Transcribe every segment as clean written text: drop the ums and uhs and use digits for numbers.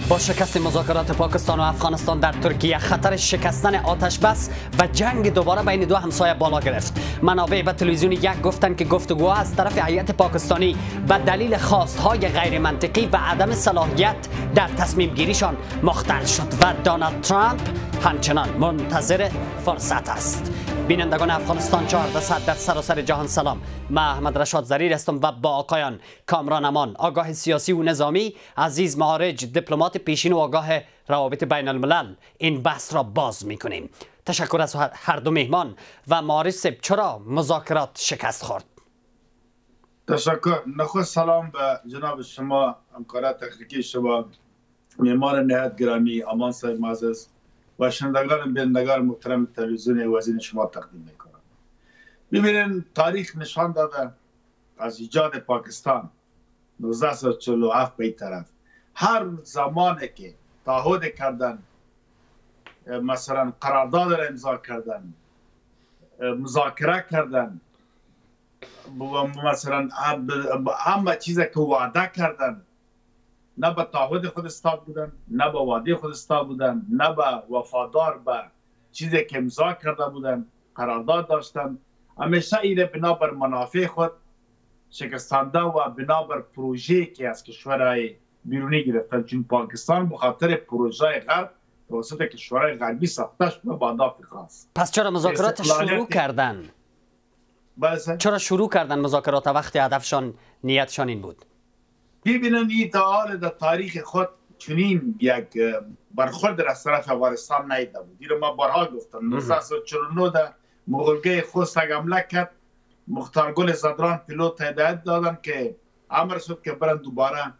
با شکست مذاکرات پاکستان و افغانستان در ترکیه خطر شکستن آتش بس و جنگ دوباره بین دو همسایه بالا گرفت. منابع به تلویزیون یک گفتند که گفتگوها از طرف هیئت پاکستانی به دلیل خواستهای غیر منطقی و عدم صلاحیت در تصمیم گیریشان مختل شد و دونالد ترامپ همچنان منتظر فرصت است. بینندگان افغانستان 1400 در سراسر جهان سلام. من احمد رشاد زریر هستم و با آقایان کامران امان، آگاه سیاسی و نظامی، عزیز معارج، دیپلمات پیشین و آگاه روابط بین الملل این بحث را باز میکنیم. تشکر از هر دو مهمان. و معارج صاحب، چرا مذاکرات شکست خورد؟ تشکر. نخست سلام به جناب شما، همکار تکنیکی شما، معمار نهایت گرامی امان صاحب معزز و شنوندگان بینندگان محترم تلویزیون وزین شما تقدیم میکنم. ببینید، تاریخ نشان داده از ایجاد پاکستان 1947 به این طرف هر زمانی که تعهد کردن، مثلا قرارداد را امضا کردن، مذاکره کردن، مثلا همه چیزی که وعده کردن، نه به تعهد خود استاد بودن، نه به وعده خود استاد بودن، نه به وفادار به چیزی که امضا کرده بودن، قرارداد داشتن، همیشه ایره بنا بر منافع خود شکستانده و بنا بر پروژه‌ای که از کشورهای بیرونی گرفتن. چون پاکستان به خاطر پروژه غرب توسط کشورهای غربی ساخته شده با اهداف خاص. پس چرا مذاکرات شروع کردن؟ چرا شروع کردن مذاکرات وقتی هدفشان، نیتشان این بود؟ ببینن، این تا حال در تاریخ خود چنین یک برخورد از طرف افغانستان نیده بود. این رو ما بارها گفتم. 1949 در مغولگه خوست حمله کرد، مختار گل زدران پیلوت هدایت دادن که امر شد که برن دوباره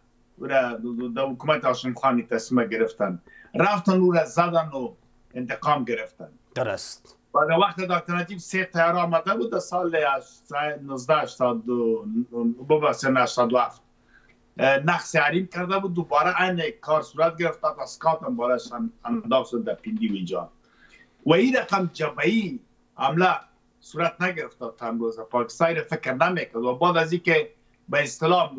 در حکومت هاشم خانی تصمیم گرفتن، رفتن او را زدن و انتقام گرفتن. درست. و در وقت دکتر نجیب 3 طیاره آمده بود در سال 1987 نقص حریم کرده بود، دوباره این کار صورت گرفت، اسکات هم بالاش انداخت شد در پیندی و اینجا. و این رقم جبهه‌ای حمله صورت نگرفت تا امروز. پاکستان فکر نمیکرد و بعد از اینکه به اصطلاح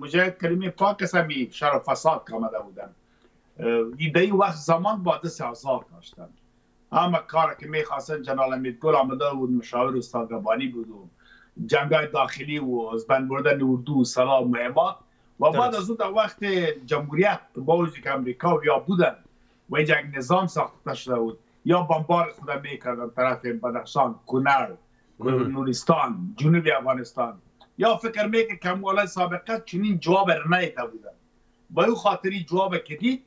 مجاهد کلمه پاک است، همی شر و فساد که آمده بودن، در این وقت زمان با دست آزاد داشتن. همه کار که میخواستن جنرال امیدگل آمده بود، مشاور استاد ربانی بود و جنگای داخلی و از بند بردن اردو و سلاح و مهمات. و بعد از اون در وقت جمهوریت با وجودی که امریکا یا بودن و اینجا یک نظام ساخته شده بود، یا بمبار خود میکردن طرف بدخشان، کنر، نورستان، جنوب افغانستان، یا فکر میکرد که مولا سابقه چنین جواب نیده بودن. با این خاطری جواب که دید،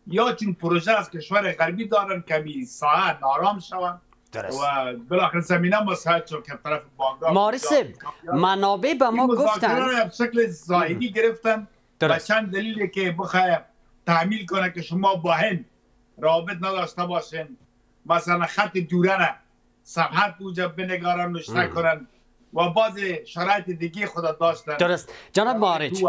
یا چون پروژه از کشور غربی دارن که می ساعت نارام شوند و بالاخره زمینه مساعد شد که طرف بانگاه مارسب منابع به ما گفتن به شکل ظاهری گرفتن و چند دلیلی که بخواه تحمیل کنه که شما با هند رابط نداشته باشین، مثلا خط دورانه صفحت بوجه بنگارن نشته کنن و بعض شرایط دیگه خدا داشتن. درست. جناب معارج،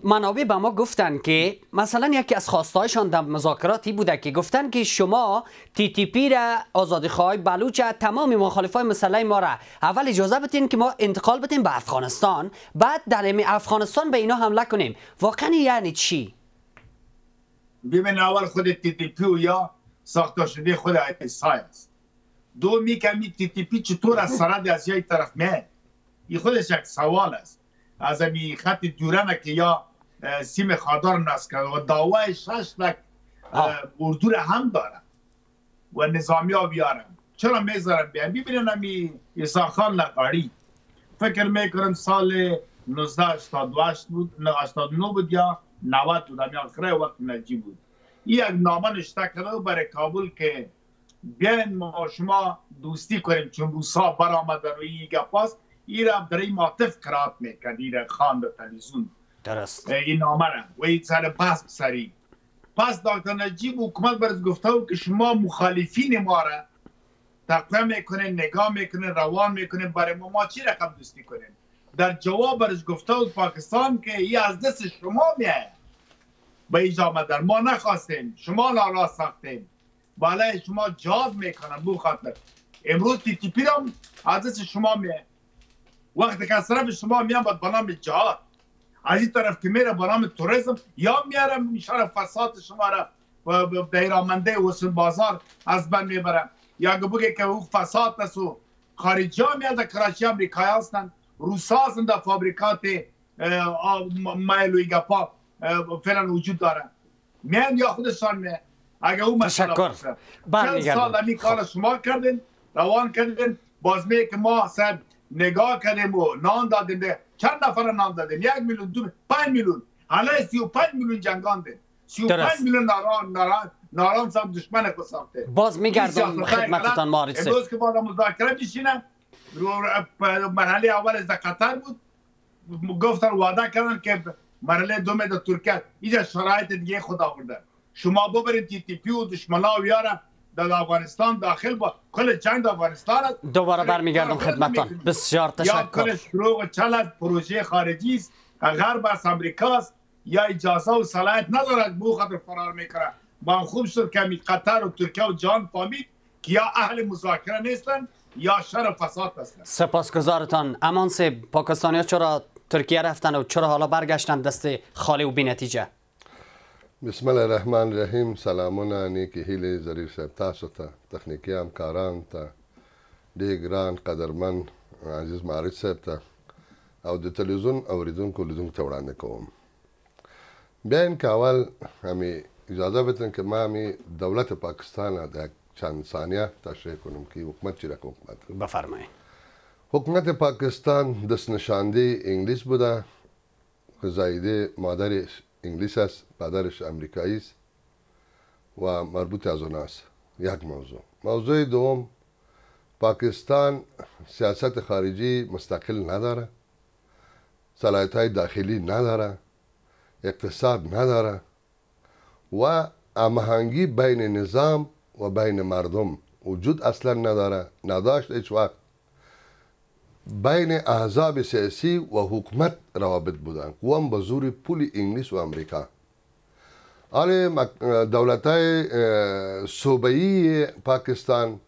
منابع به ما گفتن که مثلا یکی از خواستهایشان در مذاکراتی بوده که گفتن که شما TTP را، آزادیخواهای بلوچ، تمام مخالفای مسلح ما را اول اجازه بدین که ما انتقال بدیم به افغانستان، بعد در افغانستان به اینا حمله کنیم. واقعا یعنی چی؟ ببین، اول خود TTP و یا ساخته شده خود ایسای است. دو میکمی TTP چطور از سرحد از یک طرف میاد؟ این خودش یک سوال است. از امی خط دورانه که یا سیم خادار نست کرد و داوای 6 لک اردو را هم داره و نظامی ها بیارن، چرا میذارن بیان؟ ببینن امی عیسی خان لقاری فکر میکنم سال 1988 بود، 89 بود یا 90 بود، امی آخره وقت نجیب بود. این یک نامه نشته کرده برای کابل که بیاین ما شما دوستی کنیم، چون روسا برآمدن و این گپاست. این را در این معطف قرائت میکرد، این را خواند تلویزیون. درست. این نامه را و این سر بحث سری. پس دکتر نجیب حکومت برز گفته بود که شما مخالفین ما را تقویه میکنین، نگاه میکنین، روان میکنین، برای ما چی رقم دوستی کنین؟ در جواب برز گفته بود پاکستان که این از دست شما میاد. به اینجا آمدن، ما نخواستیم، شما نارا ساختیم، بالای شما جواب میکنن. بو خاطر امروز TTP را از دست شما میاد. وقتی که از طرف شما میان باید بنام جهاد از این طرف که میره با نام توریسم یا میاره میشاره فساد شما را دیرامنده حسن بازار از بین میبره، یا بگه که او فساد است و خارجی ها میاد کراچی امریکایی هستند، روسا هستند در فابریکات مایل و گپا فعلا وجود داره، میان یا خودشان میان. اگه اون مسئله باشه چند سال همی کار شما کردین روان کردین، باز میگه که ما صاحب نگاه کردیم و نان دادیم، چند نفر نان دادیم؟ 1 میلیون 2 5 میلیون، حالا 35 میلیون جنگان دیم، 35 میلیون ناران سام دشمن کو ساخته. باز میگردم خدمتتان مارسه. امروز که باید مذاکره میشینم، مرحله اول از قطر بود، گفتن وعده کردن که مرحله دوم در ترکیه، اینجا شرایط دیگه خدا آورده، شما ببرید تی تی پی و دشمنا و یارا در افغانستان داخل با کل جنگ افغانستان. دوباره برمیگردم خدمتتان. بسیار تشکر. یا کل شروع چلت پروژه خارجی است، غرب است، امریکا است، یا اجازه و صلاحیت ندارد بو خاطر فرار میکنه. با خوب شد که قطر و ترکیه و جهان فهمید که یا اهل مذاکره نیستن یا شر و فساد هستن. سپاسگزارتان. امان سه پاکستانی‌ها چرا ترکیه رفتن و چرا حالا برگشتن دست خالی و بی نتیجه؟ بسم الله الرحمن الرحیم. سلامونه نیکی هیله ظریف صاحب تاسو ته، تخنیکی همکاران ته، ډېر ګران قدرمن عزیز معرض صاحب ته او د تلویزیون اوریدونکو لیدونکو ته وړاندې کوم. بیا این که اول همی اجازه بدن که ما همی دولت پاکستان در چند ثانیه تشریح کنم که حکومت چی رقم حکومت بفرمایید. حکومت پاکستان دست نشانده انگلیس بوده، زایده مادرش انگلیس است، پدرش امریکایی است و مربوط از اون است. یک موضوع. موضوع دوم، پاکستان سیاست خارجی مستقل نداره، صلاحیت‌های داخلی نداره، اقتصاد نداره و هماهنگی بین نظام و بین مردم وجود اصلا نداره، نداشت هیچ وقت. بین احزاب سیاسی و حکومت روابط بودن و هم به زور پول انگلیس و امریکا. حالا دولت‌های صوبه‌ای پاکستان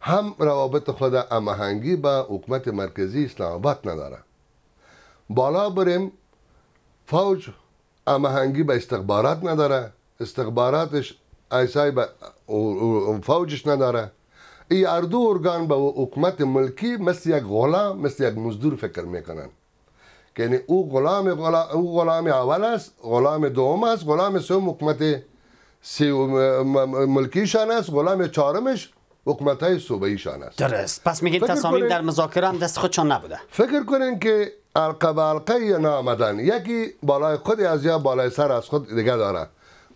هم روابط خود هماهنگی با حکومت مرکزی اسلام آباد نداره. بالا بریم، فوج هماهنگی با استخبارات نداره، استخباراتش ایسای با فوجش نداره. ای اردو ارگان با حکومت ملکی مثل یک غلام، مثل یک مزدور فکر میکنن که یعنی او غلام اول است، غلام دوم است، غلام سوم حکومت ملکیشان است، غلام چهارمش حکومت های صوبه‌ایشان است. درست. پس میگین تصامیم در مذاکره هم دست خودشان نبوده. فکر کنین که حلقه به حلقه نآمدن، یکی بالای خود از یا بالای سر از خود دیگه داره،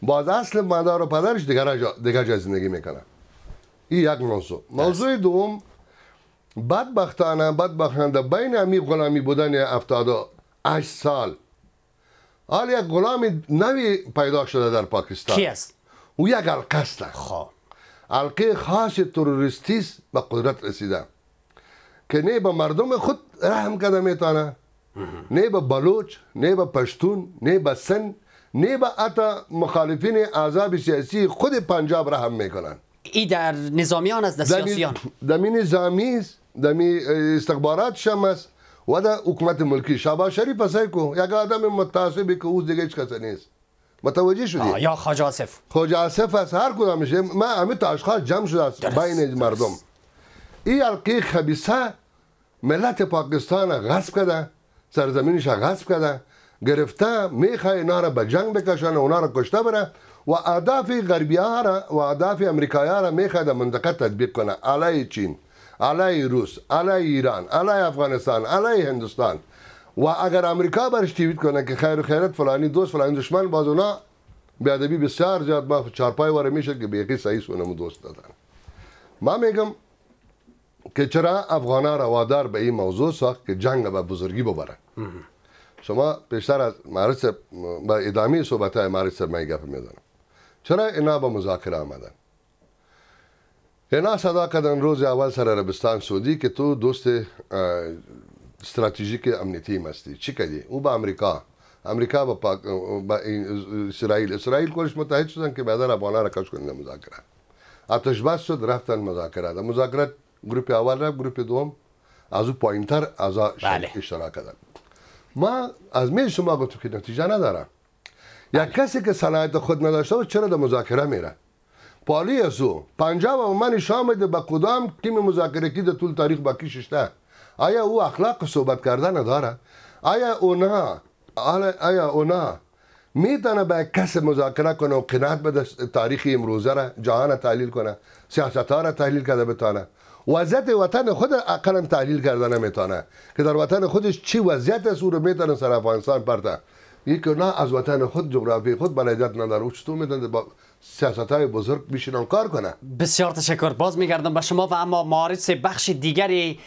باز اصل مادر و پدرش دیگه جای زندگی میکنه. این یک موضوع. موضوع دوم، بدبختانه بین همی غلامی بودن 78 سال حال یک غلام نوی پیدا شده در پاکستان. کی است؟ او یک حلقه است. خب حلقه خاص تروریستی است، به قدرت رسیده که نه به مردم خود رحم کرده میتونه، نه به بلوچ، نه به پشتون، نه به سن، نه به حتی مخالفین احزاب سیاسی خود پنجاب رحم میکنن. ای در نظامیان است، در سیاسیان؟ دمی نظامی است، دمی استخبارات شم است و در حکومت ملکی. شهباز شریف اسای کو یک آدم متعصبی که او دیگه هیچ کس نیست. متوجه شدی؟ یا خواجه آصف. خواجه آصف است، هر کدامش. ما همه تا اشخاص جمع شده است بین مردم. این حلقه خبیثه ملت پاکستان غصب کرده، سرزمینش غصب کرده، گرفته، میخواه اینا را به جنگ بکشن، اونا را کشته بره و اهداف غربی ها را و اهداف امریکایی ها را میخواد در منطقه تطبیق کنه، علیه چین، علیه روس، علیه ایران، علیه افغانستان، علیه هندوستان. و اگر امریکا برش تیوید کنه که خیر و خیرت فلانی دوست فلانی دشمن، باز اونا بیادبی بسیار زیاد ما چارپای واره میشه که بیقی صحیح سونمو دوست دادن. ما میگم که چرا افغانا روادار به این موضوع ساخت که جنگ به بزرگی ببره. شما پیشتر از معرض با ادامه صحبت های معرض من گپ میدونم. چرا اینا با مذاکره آمدن؟ اینا صدا کردن روز اول سر عربستان سعودی که تو دوست استراتژیک امنیتی هستی. چی کردی؟ او با امریکا با اسرائیل کلش متحد شدن که بعدا افغانا را کش کنن مذاکره. آتش بس شد، رفتن مذاکره. در مذاکرات گروپ اول رفت، گروپ دوم از او پایینتر اشتراک کردن. ما از می شما گفتم که نتیجه نداره. یک کسی که صلاحیت خود نداشته و چرا در مذاکره میره؟ پالی ازو 50 و من شامل به کدام تیم مذاکره کی در طول تاریخ باقی شده؟ آیا او اخلاق صحبت کردن نداره؟ آیا اونا میتونه با کس مذاکره کنه و قناعت بده تاریخ امروزه را جهان تحلیل کنه، سیاست ها را تحلیل کرده بتانه، وضعیت وطن خود اقلا تحلیل کرده نمیتونه که در وطن خودش چی وضعیت است او رو میتونه سر افغانستان پرته. یکی نه از وطن خود جغرافی خود بلدیت نداره و چطور میتونه با سیاست های بزرگ بیشتر کار کنه. بسیار تشکر. باز میگردم به شما و اما معارض بخش دیگری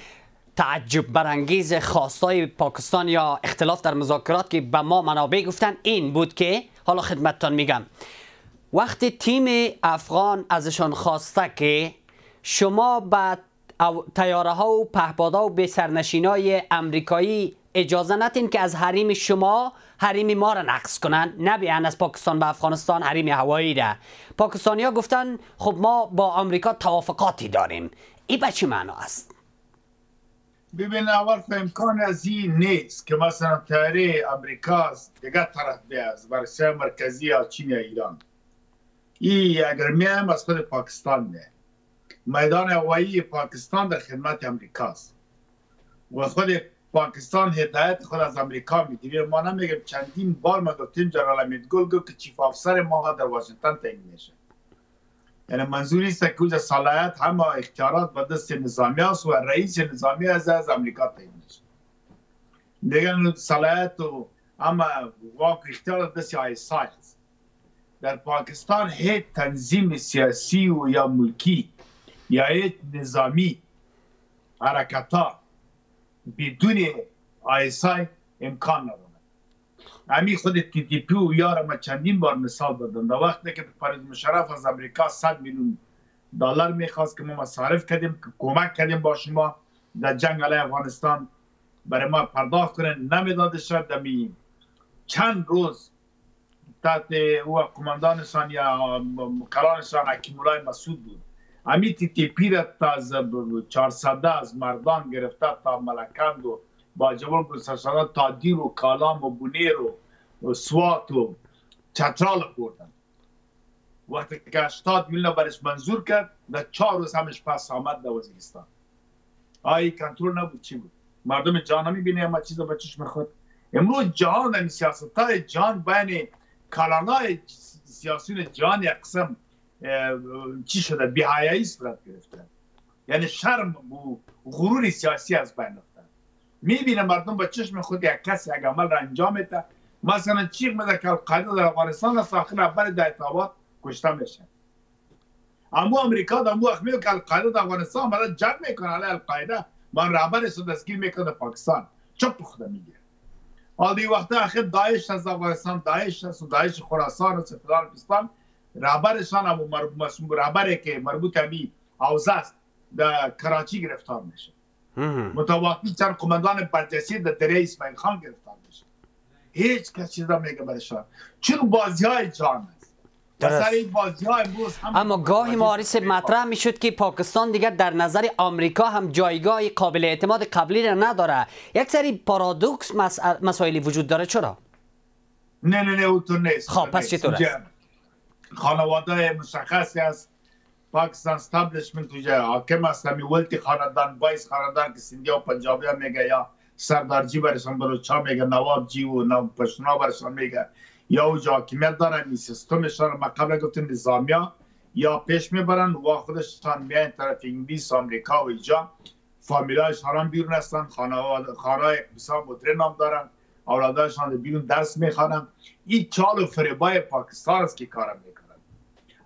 تعجب برانگیز خواستای پاکستان یا اختلاف در مذاکرات که به ما منابع گفتن این بود که حالا خدمتتان میگم. وقتی تیم افغان ازشان خواسته که شما به طیاره ها و پهپادها و به سرنشینای امریکایی اجازه ندین که از حریم شما حریم ما را نقض کنن، نبیان از پاکستان به افغانستان حریم هوایی را. پاکستانی ها گفتن خب ما با آمریکا توافقاتی داریم. این به چه معنا است؟ ببین اول امکان از این نیست که مثلا طیاره امریکا از دیگه طرف بیاز بر روسیه مرکزی یا چین یا ایران. این اگر میایم از خود پاکستان میایم. میدان هوایی پاکستان در خدمت امریکاست و خود پاکستان هدایت خود از امریکا میگیره. ما نمیگیم چندین بار ما گفتیم جنرال حمید گل گفت که چیف افسر ما در واشنگتن تعیین میشه. یعنی منظوری است که اوج صلاحیت همه اختیارات به دست نظامی است و رئیس نظامی از امریکا تعیین میشه. دیگه صلاحیت و اما واقع اختیارات دست ISI است. در پاکستان هیچ تنظیم سیاسی و یا ملکی یا هیچ نظامی حرکتا بدون ISI امکان نداره. همین خود TTP و یار ما چندین بار مثال دادن. در وقتی که پرویز مشرف از امریکا 100 میلیون دلار میخواست که ما مصارف کردیم که کمک کردیم با شما در جنگ علیه افغانستان برای ما پرداخت کنن، نمیداده شد. دمی چند روز تحت او قماندانشان یا مقرانشان حکیم الله مسعود بود. همین TTP را تا از 400 از مردان گرفته تا ملکند و با جبل گلسرشان تا دیر و کالام و بونیر و سوات و چترال بردن. وقتی که 80 میلیون برش منظور کرد در 4 روز همش پس آمد در وزیرستان. آیا کنترل نبود چی بود؟ مردم جهان نمیبینه اما چیز رو به چشم خود. امروز جهان در سیاست های جهان بین کلانای سیاسیون جهان یک قسم چی شده؟ بی‌حیایی صورت گرفته. یعنی شرم و غرور سیاسی از بین رفته. میبینه مردم با چشم خود یک کسی یک عمل را انجام میده. مثلا چیخ میده که القاعده در افغانستان است آخر اول در انتخابات کشته میشه. اما امریکا در وقت میگه که القاعده در افغانستان برای جنگ میکنه علیه القاعده من رهبرش رو دستگیر میکنه پاکستان چپ خود میگیره. حالا این وقت اخیر داعش از افغانستان داعش است و داعش خراسان و فلان پاکستان رهبرشان ابو رهبری که مربوط به حوزه است در کراچی گرفتار میشه. متوقعی چند قماندان برجسته در دره اسماعیل خان گرفتار میشه. هیچ کس چیز نمیگه برشان. چون بازی های جان است. اما گاهی معارض مطرح میشد که پاکستان دیگر در نظر آمریکا هم جایگاه قابل اعتماد قبلی را نداره. یک سری پارادوکس مسائلی وجود داره. چرا؟ نه اونطور نیست. خب پس چطور است؟ خانواده مشخصی است. پاکستان استابلیشمنت توجه حاکم است. همی ولتی خاندان وایس خاندان که سندھی و پنجابی ها میگه یا سردارجی برشان بلوچا میگه نواب جی و پشتونا برشان میگه یا او حاکمیت دارن. این سیستمشان ما قبل گفتیم نظامیا یا پیش میبرن و خودشان میان طرف انگلیس آمریکا و اینجا فامیلایشان هم بیرون هستن. خانه‌های بسیار مدرن هم دارن. اولادایشان بیرون درس میخوانن. این چال و فریبای پاکستان است که کارم میکنن.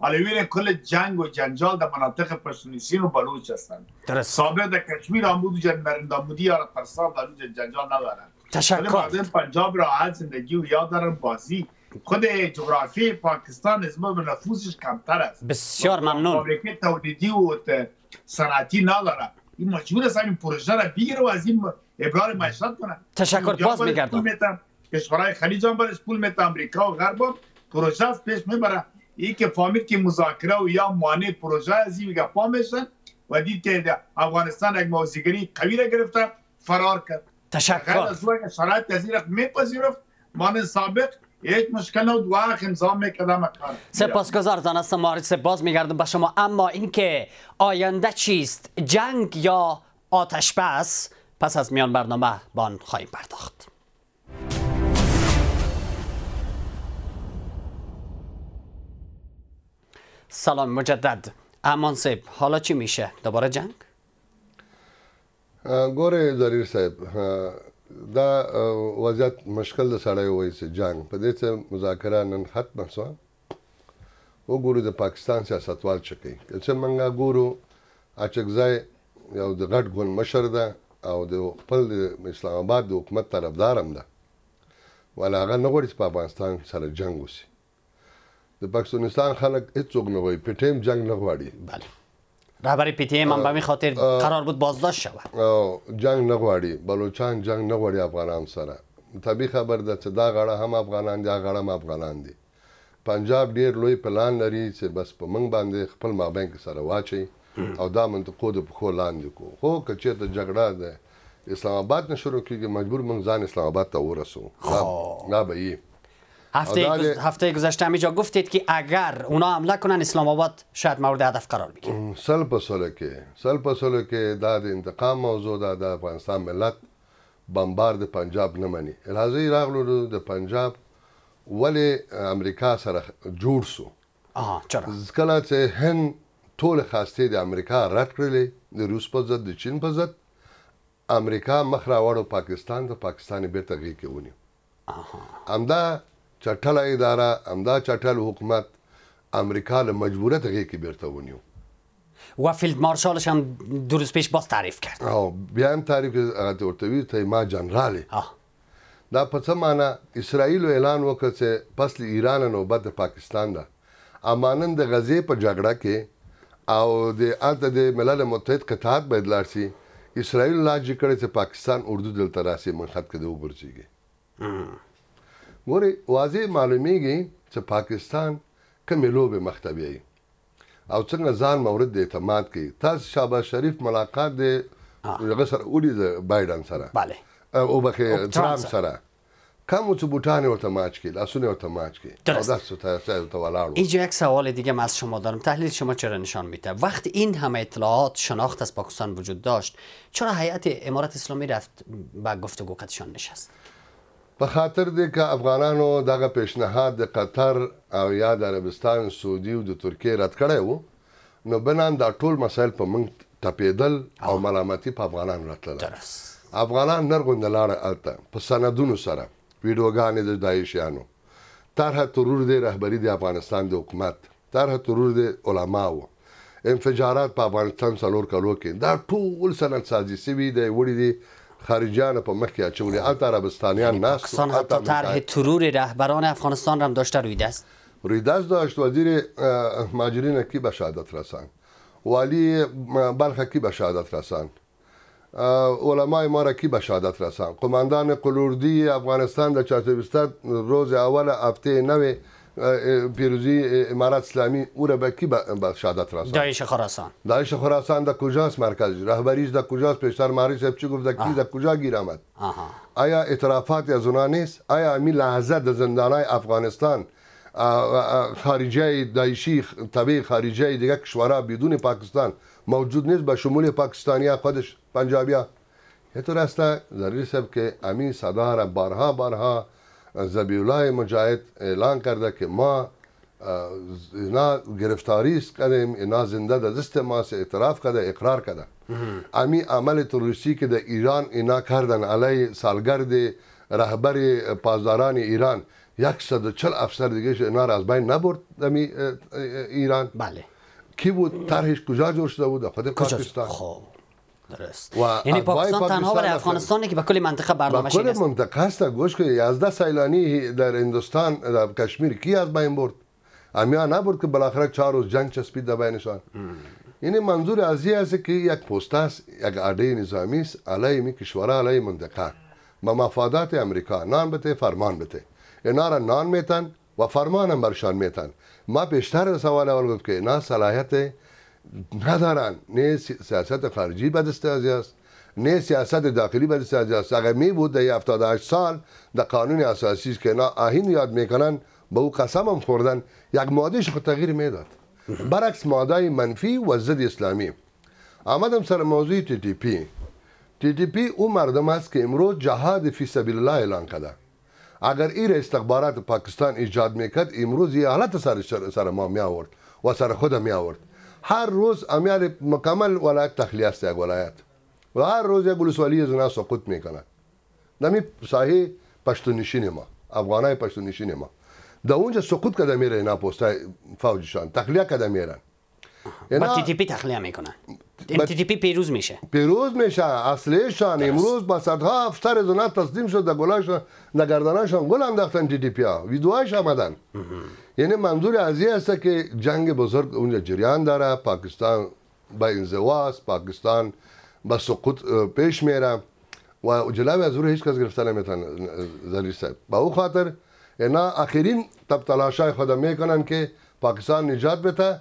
حالا کل جنگ و جنجال در مناطق پشتونیسین و بلوچ هستند. سابق در کشمیر هم بود و نریندامودی یا ترسان در اونجا جنجال ندارن. تشکر. پنجاب راحت زندگی و یاد دارن بازی. خود جغرافی پاکستان نسبت به نفوسش کمتر است. بسیار ممنون. فابریکه تولیدی و صنعتی نداره. این مجبور است این پروژه را بگیره و از این ابرار معیشت کنه. تشکر. باز میگردم. کشورهای خلیج هم برش پول میده. امریکا و غرب پروژه است پیش میبره. این که فهمید که مذاکره و یا مانع پروژه از این گپا میشن و دید که افغانستان یک موضوعگری قوی را گرفته فرار کرد. تشکر. شرایط تزیرق میپذیرفت مانند سابق هیچ مشکل نبود و امضا میکردم. سپاسگزارتان هستم مارس، باز میگردم به شما. اما اینکه آینده چیست، جنگ یا آتش بس؟ پس از میان برنامه با آن خواهیم پرداخت. سلام مجدد. امان صاحب، حالا چی میشه؟ دوباره جنگ؟ ګوره ضریر صاحب، دا وضعیت مشکل د سړی وایي چې جنگ په دې څه مذاکره نن ختمه شوه. وګورو د پاکستان سیاستوال څه کوي. که څه موږ ګورو اچکزی یو د غټ ګوند مشر ده او د خپل د اسلام آباد د حکومت طرفدار هم ده، ولې هغه نه غواړي چې په افغانستان سره جنګ وشي. د پاکستان خلک هیڅوک نه غواړي، پی ټی ایم جنگ نه غواړي. بله، رهبر پی تی ایم هم به همین خاطر قرار بود بازداشت شود. جنگ نه غواړي، بلوچان جنگ نه غواړي افغانان سره. طبیعي خبر ده چې دا غاړه هم افغانان دي، هغه غاړه هم افغانان دي. پنجاب ډیر لوی پلان لري چې بس په موږ باندې خپل مابین کې سره واچي او دا منطقو د پښو لاندې کو. خو که چېرته جګړه ده اسلام آباد نه شروع کېږي، مجبور موږ ځان اسلام آباد ته ورسو. نه به یی هفته گذشته همینجا گفتید که اگر اونا حمله کنن اسلام آباد شاید مورد هدف قرار بگیره. سل په سلو کې دا د انتقام موضوع ده. د افغانستان ملت بمبارد پنجاب نه مني. راځي راغلو د پنجاب ولې امریکا سره جوړ سو. چرا؟ کله چې هند ټول خاصې د امریکا رد کړلې، د روس په ضد، د چین په ضد، امریکا مخ راوړو پاکستان ته، پاکستان یې بیرته غېږ کې ونیو. همدا چټله اداره، همدا چټل حکومت امریکا له مجبوریت غېږ کې بیرته ونیو. و فیلد مارشالش هم دو روز پیش باز تعریف کرد. بیا هم تعریف هغه ته ورته ویل ته ما جنرال. دا په څه معنی؟ اسرائیل اعلان وکړ چې پس له ایران نوبت د پاکستان ده. امانن د غزې په جګړه کې او د هلته د ملل متحد قطعات باید لاړ شي. اسرائیل لاجی کړی چې پاکستان اردو دلته راسي، منخط کې د وګرځېږي. ګورې واضح معلومیږي چې پاکستان کومې لوبې مخ ته بیایي او څنګه ځان مورد د اعتماد کوي. تاسو شهباز شریف ملاقات د هغه سره ولید، بایدن سره، بله، او بخې ترامپ سره، کم چې بوټان ورته ماچ کړي، لاسونه ورته ماچ کړي. درست. ته ولاړ. اینجا یک سوال دیگه من از شما دارم. تحلیل شما چرا نشان میده وقتی این همه اطلاعات شناخت از پاکستان وجود داشت، چرا هیئت امارات اسلامی رفت به گفتگو قدشان نشست؟ په خاطر دی که افغانانو دغه پیشنهاد د قطر او یا د عربستان، سعودي او د ترکیې رد کړی و، نو بنان دا ټول مسایل په موږ ټپېدل او ملامتي په افغانان راتلله. افغانان نرغونده لاړه هلته په سندونو سره، ویډیوګانې د داعشیانو، طرح ترور دی رهبري د افغانستان د حکومت، طرح ترور د علماو، انفجارات په افغانستان 4 کالو کې، دا ټول سند سازي سوي دی، وړي دي خارجیان په مخ کې اچولي. هلته عربستانیان ناست. پاکستان حتی طرح ترور رهبران افغانستان را هم داشته رویدست داشت. وزیر مهاجرین کی به شهادت رسان، والی بلخ کی به شهادت رسان، علمای ما را کی به شهادت رسان، قماندان قلوردی افغانستان در 420 روز اول هفته 9 پیروزی امارات اسلامی او را به کی به شهادت رسان؟ داعش خراسان در کجاست مرکز؟ رهبریش در کجاست؟ پیشتر مهری صاحب چی گفت؟ در کجا گیر آمد؟ آیا اعترافات از اونا نیست؟ آیا امی لحظه در زندانهای افغانستان خارجه داعشی، طبیع خارجه دیگه کشورها بدون پاکستان موجود نیست به شمول پاکستانی خودش پنجابیا؟ اینطور است ضروری است که امی صدا را بارها ذبیحالله مجاهد اعلان کرده که ما اینا گرفتاری کردیم، اینا زنده در دست ما اعتراف کرده، اقرار کرده. امی عمل تروریستی که در ایران اینا کردن علیه سالگرد رهبر پاسداران ایران 140 افسر دیگه اینا را از بین نبرد امی ایران. بله. کی بود؟ طرحش کجا جور شده بود؟ خود پاکستان. خب درست. یعنی پاکستان تنها برای افغانستان که به کل منطقه برنامه شکست. به کل منطقه است. گوش که 11 سیلانی در هندوستان در کشمیر کی از بین برد؟ امیا نبرد که بالاخره 4 روز جنگ چسبید در بینشان. یعنی منظور از این است که یک پست است، یک اده نظامی است علیه می کشورها، علیه منطقه با مفادات امریکا نان بته فرمان بته. اینا را نان میتن و فرمان هم برشان میتن. ما پیشتر سوال اول گفت که اینا صلاحیت ندارن، نه سیاست خارجی به دست است، نه سیاست داخلی بلکه سیاست. اگر می بود در 78 سال در قانون اساسی که اینا آیین یاد میکنن به او قسم هم خوردن یک مادهش خود تغییر میداد، برعکس ماده منفی و ضد اسلامی. آمدم سر موضوع تی تی پی او مردم است که امروز جهاد فی سبیل الله اعلان کرده. اگر این استخبارات پاکستان ایجاد میکرد امروز یه حالت سر ما می آورد و سر خود می آورد. هر روز امیال مکمل ولایت تخلیه است یک ولایت و هر روز یک ولسوالی از اونا سقوط میکنه. نمی ساحه پشتونشین ما، افغانای پشتونشین ما در اونجا سقوط کرده میره، اینا پستای فوجشان تخلیه کرده میرن. با تی تی پی تخلیه میکنن. این تی تی پی پیروز میشه اصلیشان. امروز با صدها افسر از اونا تسلیم شد، در گلاشان در گردناشان گل انداختن تی تی پی ها، ویدیوهاش آمدن. یعنی منظور از این است که جنگ بزرگ اونجا جریان داره، پاکستان با انزواست، پاکستان با سقوط پیش میره و جلوی از او هیچ کس گرفته نمیتونه. زلیل صاحب با او خاطر اینا آخرین تلاشای خود میکنن که پاکستان نجات بده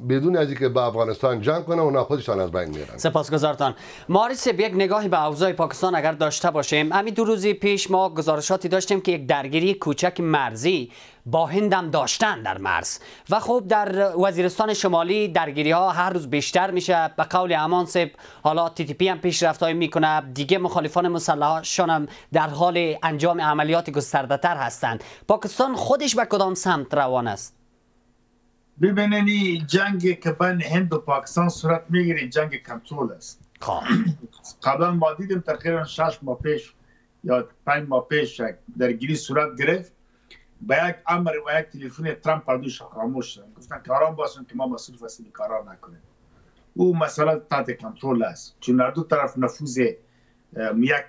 بدون از اینکه با افغانستان جنگ کنه، اونا خودشان از بین میرن. سپاسگزارتان. مارس، یک نگاهی به اوضاع پاکستان اگر داشته باشیم، همین 2 روز پیش ما گزارشاتی داشتیم که یک درگیری کوچک مرزی با هند هم داشتن در مرز و خب در وزیرستان شمالی درگیری ها هر روز بیشتر میشه. به قول امان صاحب حالا تی تی پی هم پیشرفت‌هایی میکنه، دیگه مخالفان مسلحشان هم در حال انجام عملیات گسترده تر هستند. پاکستان خودش به کدام سمت روان است؟ ببینید جنگی که بین هند و پاکستان صورت میگیره جنگ کنترل است. قبلا ما دیدیم تقریبا 6 ماه پیش یا 5 ماه پیش درگیری صورت گرفت، با یک امر و یک تلفن ترامپ پردوش خاموش شدن، گفتن که آرام باشن که ما مسئول فصلی کارا نکنیم. او مسئله تحت کنترل است، چون در دو طرف نفوذ یک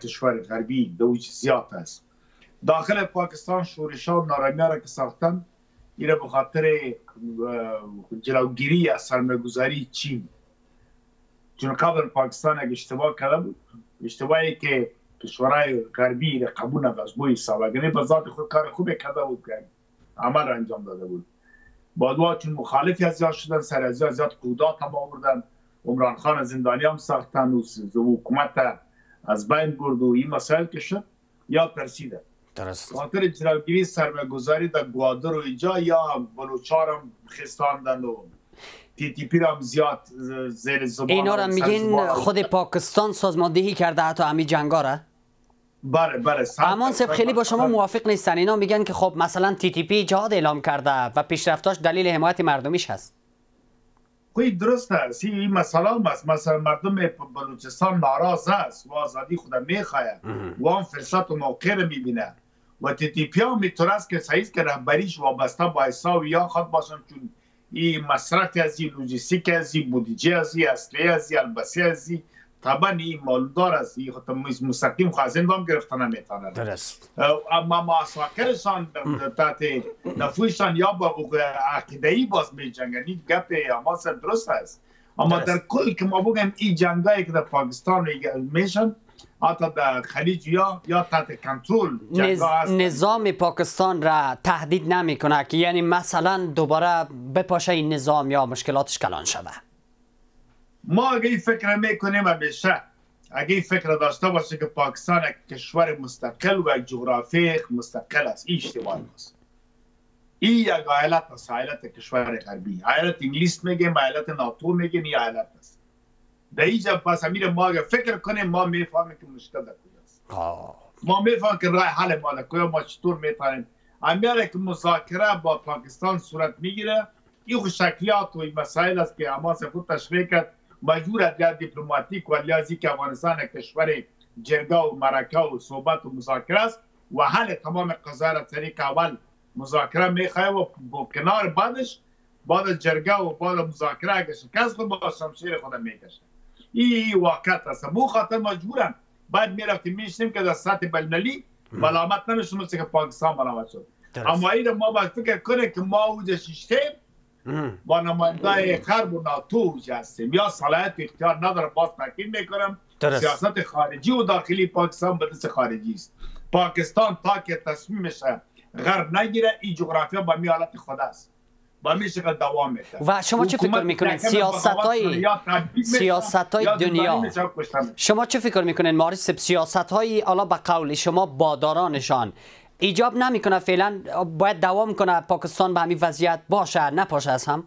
کشور غربی دوج زیاد است. داخل پاکستان شورش‌ها و نارامی‌ها را که ساختن ایره به خاطر جلوگیری از سرمایه‌گذاری چین، چون قبل پاکستان یک اشتباه کرده بود، اشتباهی که کشورهای غربی را قبول نداشت بوی سابقه به ذات خود کار خوبی کرده بود که عمل را انجام داده بود. بعدها چون مخالفی از زیاد شدن، سر از زیاد قدرت هم آوردن، عمران خان زندانی هم ساختن و حکومت از بین برد و این مسائل که شد یا ترسیده. خاطر جلوگیری سرمایه‌گذاری در گوادر و اینجا یا بلوچ‌ها هم خستاندن و تی تی پی هم زیاد زیر زبان. اینا را میگین خود پاکستان سازماندهی کرده حتی همین جنگا را؟ بله. امان صاحب خیلی با شما موافق نیستن. اینا میگن که خب مثلا تی تی پی جهاد اعلام کرده و پیشرفتاش دلیل حمایت مردمیش هست. خوی درست است، این مسئله هم است. مثلا مردم بلوچستان ناراض است و آزادی خود میخواهد و هم فرصت و موقع رو میبینه و تی تی پی هم میتونه است که صحیح که رهبریش وابسته با حساب یا خود باشن، چون این مصرف از این لوجستیک از این بودجه از این اصلی از این البسی از این طبعا این مالدار است، این خود مستقیم خوازنده هم گرفتن نمیتونه. درست. اما محاساکرشان تحت نفوذشان یا با عقیده‌ای باز می جنگن، این گپ اما درست است. اما در کل که ما بگم این جنگایی که در پاکستان میشن حتی در خلیج یا تحت کنترل نظام پاکستان را تهدید نمیکنه که یعنی مثلا دوباره بپاشه این نظام یا مشکلاتش کلان شده؟ ما اگه این فکر میکنیم همیشه، اگه این فکر داشته باشه که پاکستان یک کشور مستقل و جغرافیک مستقل است، این اشتباه است. این یک ایالت است، ایالت کشور غربی. ایالت انگلیس میگیم، ایالت ناتو میگیم، این ایالت است. در اینجا پس امیر ما اگه فکر کنیم ما میفهمیم که مشکل در کجاست. ما میفهمیم که راه حل ما در کجا، ما چطور میتونیم. امیر که مذاکره با پاکستان صورت میگیره، این شکلیات و این مسائل است که اما خود تشریح کرد، مجبور از دیپلماتیک و لیازی که افغانستان کشور جرگه و مرکه و صحبت و مذاکره است و حل تمام قضایا را طریق اول مذاکره میخواه و با کنار بعدش بعد از جرگه و بعد مذاکره اگه شکست خود با شمشیر خود میکشه. این واقعیت است. بو خاطر مجبورن بعد میرفتیم میشنیم که در سطح بین‌المللی ملامت نمیشه مثل که پاکستان ملامت شد. اما این ما باید فکر کنه که ما اوج شیشتیم با نماینده غرب و ناتو هستیم یا صلاحیت اختیار نداره. باز تاکید میکنم سیاست خارجی و داخلی پاکستان به دست خارجی است. پاکستان تا که تصمیمش غرب نگیره این جغرافیا با می حالت خود است. با همین شکل دوام میده. و شما چه فکر میکنین سیاست‌های دنیا، شما چه فکر میکنین مارس سیاست‌های حالا به قول شما بادارانشان ایجاب نمیکنه فعلا باید دوام کنه پاکستان به همین وضعیت باشه نپاشه از هم؟